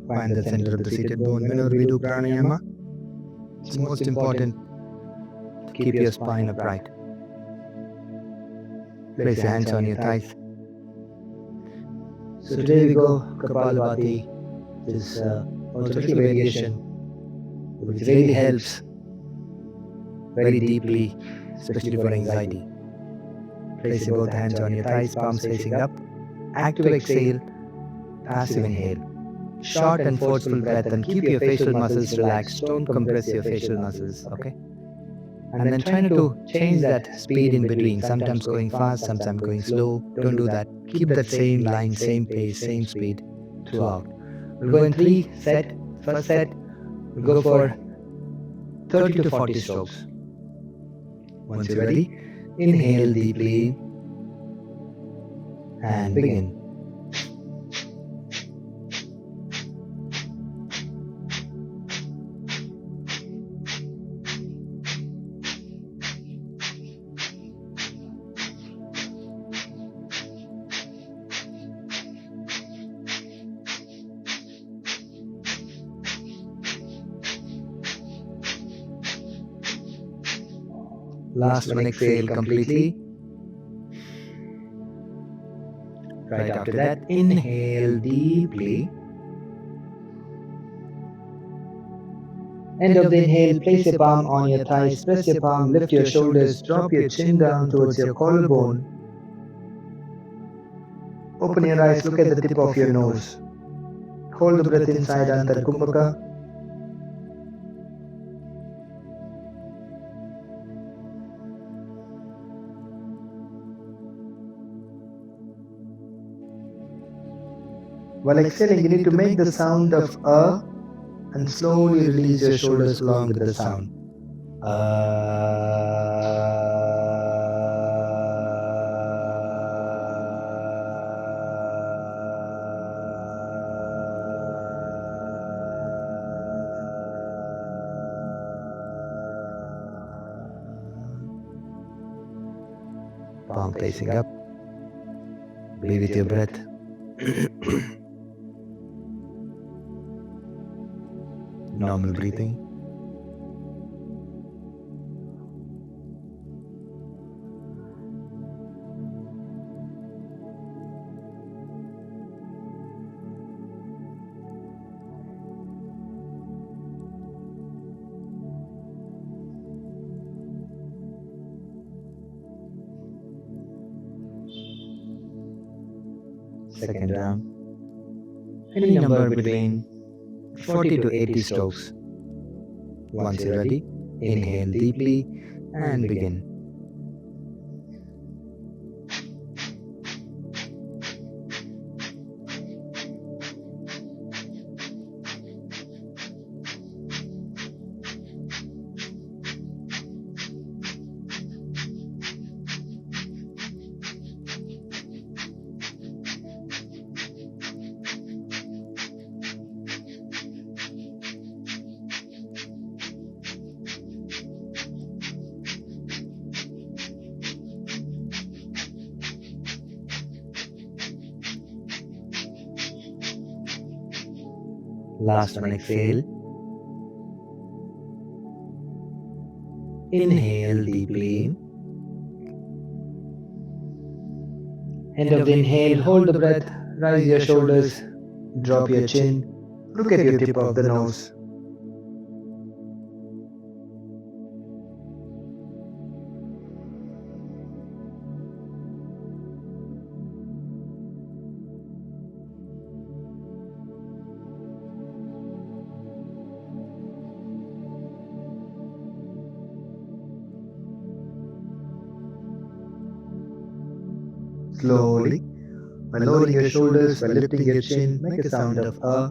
Find the center of the seated bone. Whenever we do pranayama, it's most important to keep your spine upright. Place your hands on your thighs. So today we go Kapalabhati. This is also a little variation, which really helps very deeply, especially for anxiety. Place your both hands on your thighs, palms facing up. Active exhale, passive inhale. Short and forceful breath, and keep your facial muscles relaxed. Don't compress your facial muscles, okay? And then try not to change that speed in between. Sometimes going fast, sometimes going slow. Don't do that. Keep that same line, same pace, same speed throughout. We'll go in 3 set. First set, we'll go for 30 to 40 strokes. Once you're ready, inhale deeply and begin. Last one, exhale completely. Right after that, inhale deeply. End of the inhale, place your palm on your thighs, press your palm, lift your shoulders, drop your chin down towards your collarbone. Open your eyes, look at the tip of your nose. Hold the breath inside Antar Kumbhaka. While exhaling, you need to make the sound of a and slowly release your shoulders along with the sound. Palm facing up. Be with your breath. Normal breathing. Second round. Any number between 40 to 80 strokes. Once you're ready, inhale deeply and begin. Last one, exhale. Inhale deeply. End of the inhale, hold the breath, rise your shoulders, drop your chin, look at your tip of the nose. Slowly, by lowering your shoulders, by lifting your chin, make a sound of a.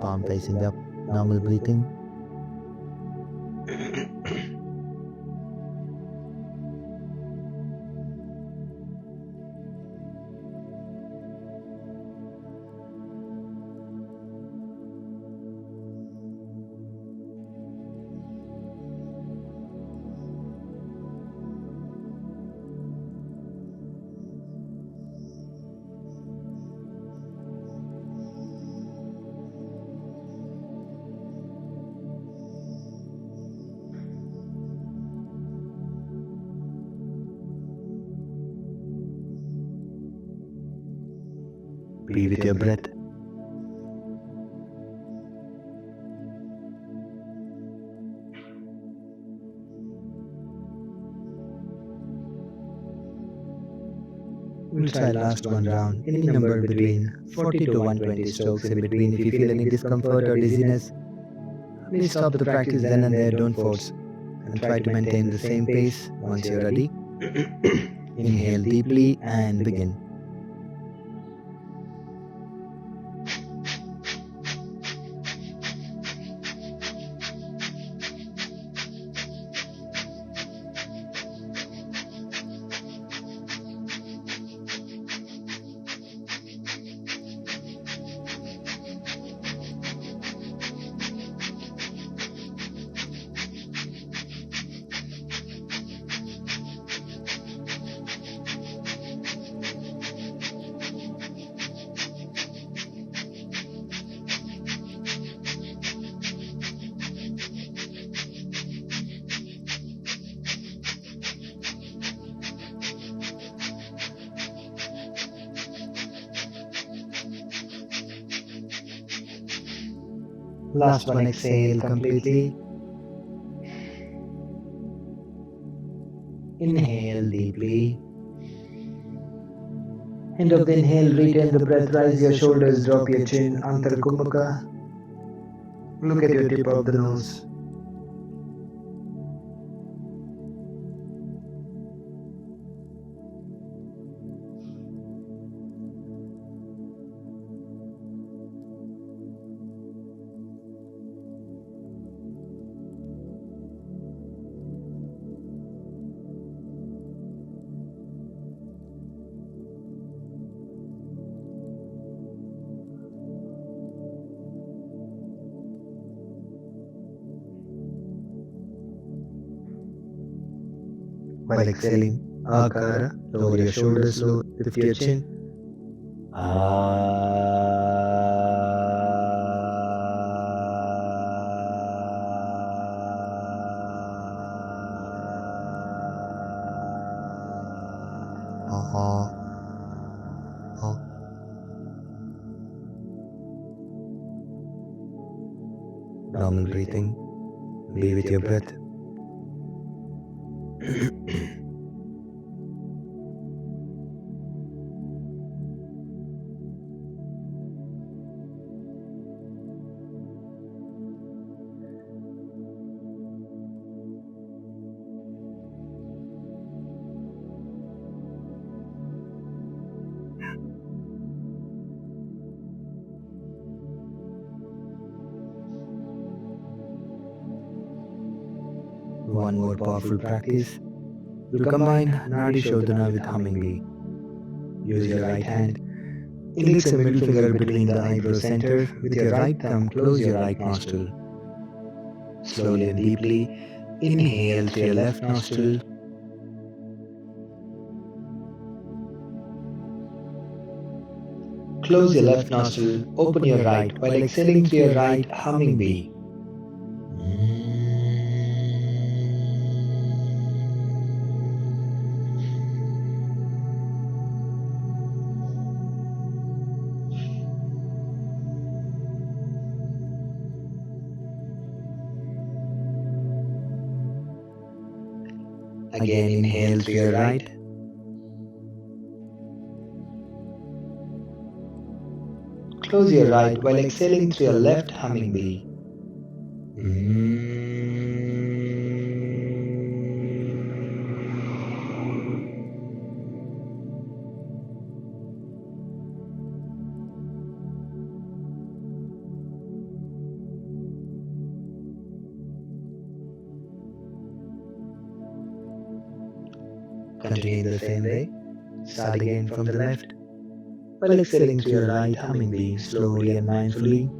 Palm facing up, normal breathing. Be with your breath. We'll try last one round. Any number between 40 to 120 strokes in between. If you feel any discomfort or dizziness, please stop the practice then and there. Don't force. And try to maintain the same pace. Once you're ready, inhale deeply and begin. Last one, exhale completely. Inhale deeply. End of the inhale, retain the breath, rise your shoulders, drop your chin, Antar Kumbhaka. Look at your tip of the nose. While exhaling, Akara, lower your shoulders, lift your chin. Normal breathing. Be with your breath. One more powerful practice. We'll combine Nadi Shodhana with humming bee. Use your right hand. Index and middle finger between the eyebrow center. With your right thumb, close your right nostril. Slowly and deeply, inhale through your left nostril. Close your left nostril, open your right while exhaling through your right, humming bee. Again, inhale through your right. Close your right while exhaling through your left, humming bee. Continue in the same way. Start again from the left. While exhaling through your right, humming bee slowly and mindfully.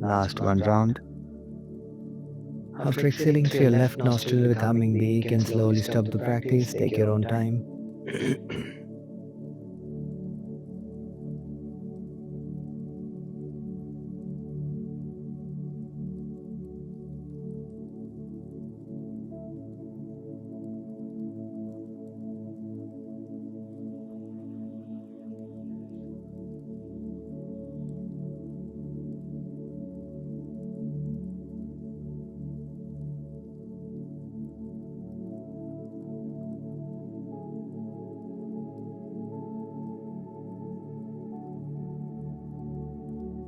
Last one round. After exhaling through your left nostril with humming beak, you can slowly stop the practice. Take your own time.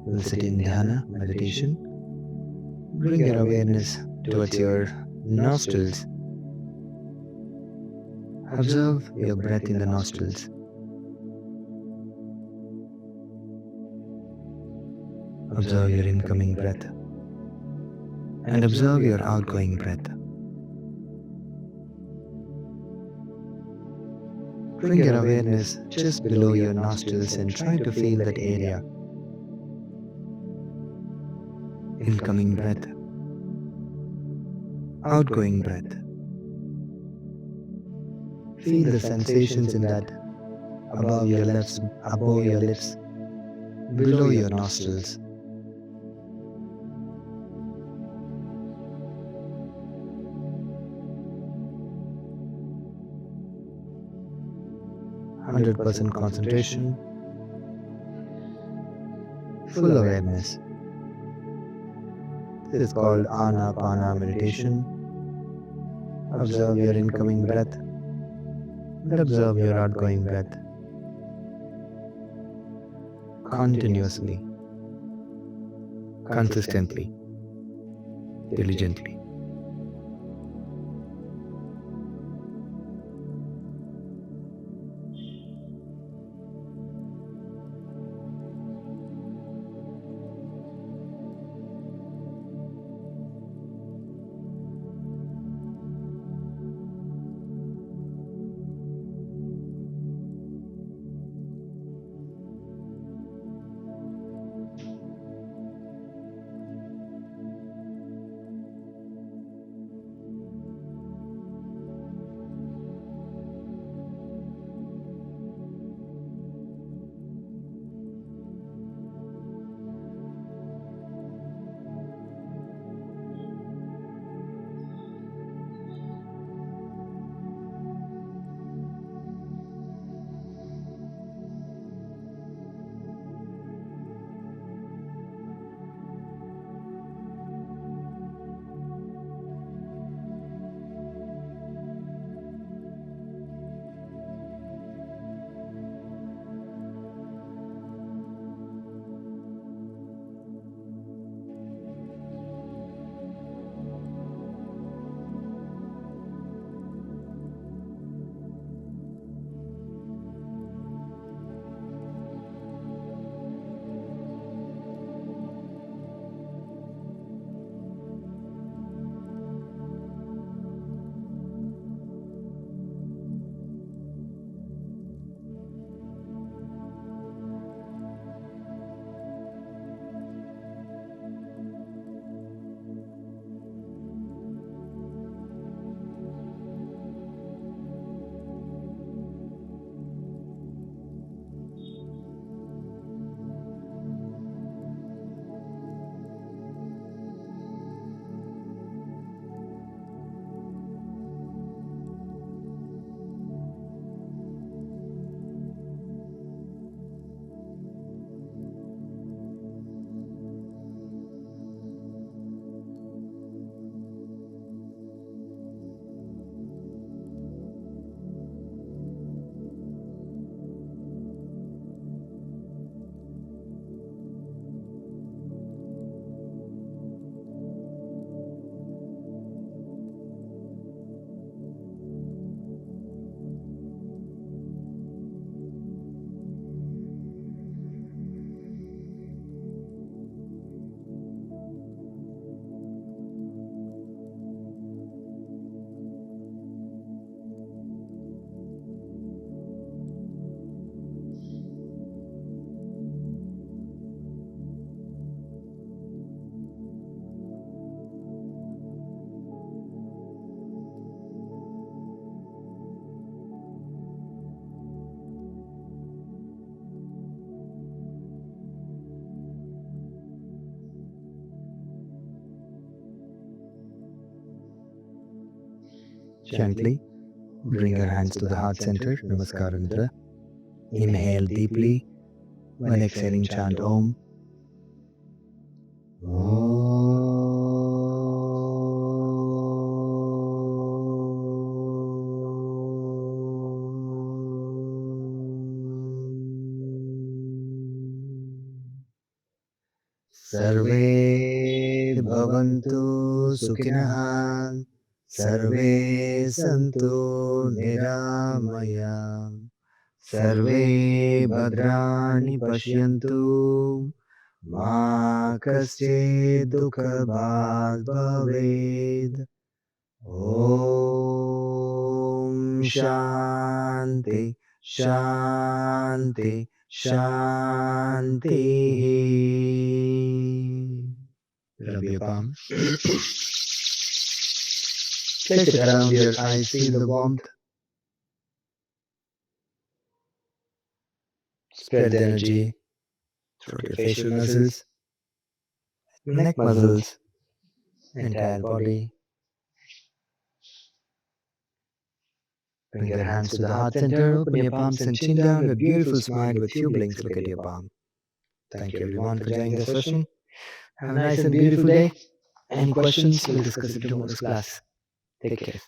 We'll sit in dhyana meditation. Bring your awareness towards your nostrils. Observe your breath in the nostrils. Observe your incoming breath and observe your outgoing breath. Bring your awareness just below your nostrils and try to feel that area. Incoming breath, outgoing breath. Feel the sensations in that above your lips, below your nostrils. %, concentration, full awareness. This is called Anapana meditation. Observe your incoming breath and observe your outgoing breath continuously, consistently, diligently. Gently bring your hands to the heart center, Namaskara Mudra. Inhale deeply. When exhaling, chant Om. Sarve bhavantu sukhinah, sarve santu niramaya, sarve bhadrani pashyantu, ma kaschid dukhabhag bhaved. Om Shanti Shanti Shanti. Rub your palm. Stretch it around your eyes, feel the warmth. Spread the energy through your facial muscles, neck muscles, entire body. Bring your hands to the heart center, open your palms and chin down with beautiful smile with few blinks. Look at your palm. Thank you everyone for joining the session. Have a nice and beautiful day. Any questions? We'll discuss it in tomorrow's class. Take care.